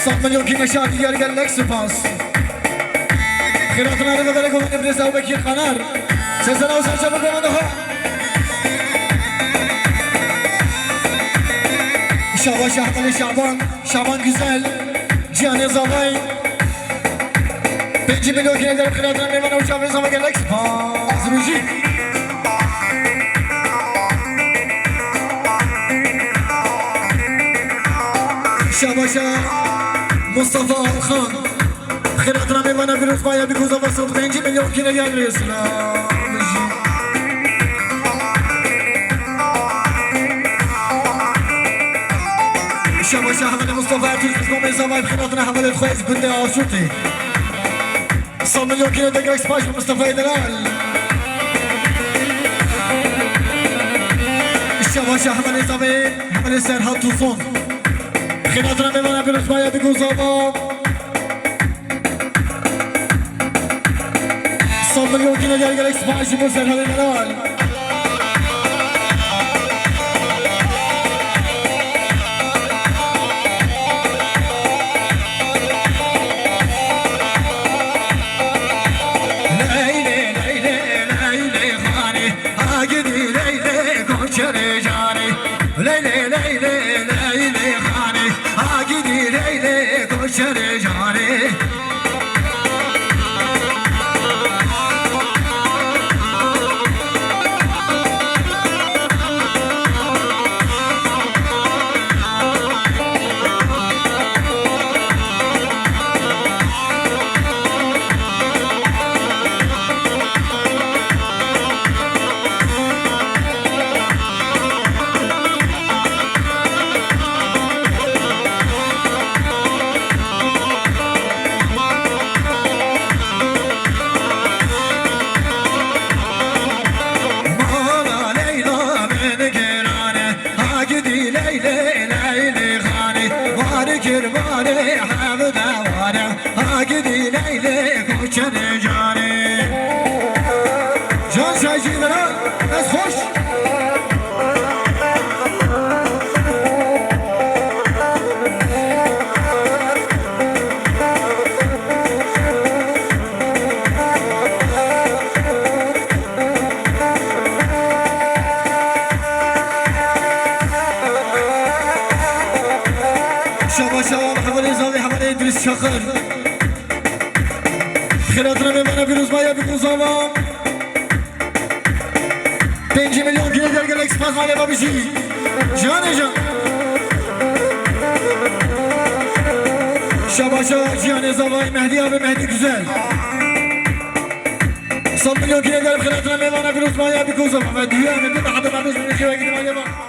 100 milyon ki نشاطی گل لک سپاس خیراتنا رو ببره گمان ابن او بکی قنار سلسله و سرچه بگمان ده شابا شهبال شعبان güzel Cihan Ezavay 5 milyon ki neler خیراتنا میمانه و شابه زمان گل لک سپاس روژی شابا مصطفى الخان خيراتنا ميمانا في رتبايا بكوزا وسط 5 milyon كيلو يا الاسلام شابا حمل مصطفى تركز قوم زمان خيراتنا حمل خويز بنت عاشوتي 100 milyon كيلو دقيق سباش مصطفى دلال شابا حمل زمان حمل سرحات توفون خيراتنا ميمانا في رتبايا بكوزا 100 milyon كيلو دقيق سباش مصطفى دلال شخر خیراتنا میمانه فیروز بایا بکوزاوا 5 milyon كيلو درگل اکسپاس ماله بابیشی جان شاباشا Cihan Ezavay Mehdi abi Mehdi güzel 100 milyon كيلو درگل خیراتنا میمانه فیروز بایا بکوزاوا و دیگه همه محبت بابیش میشه و گیدیم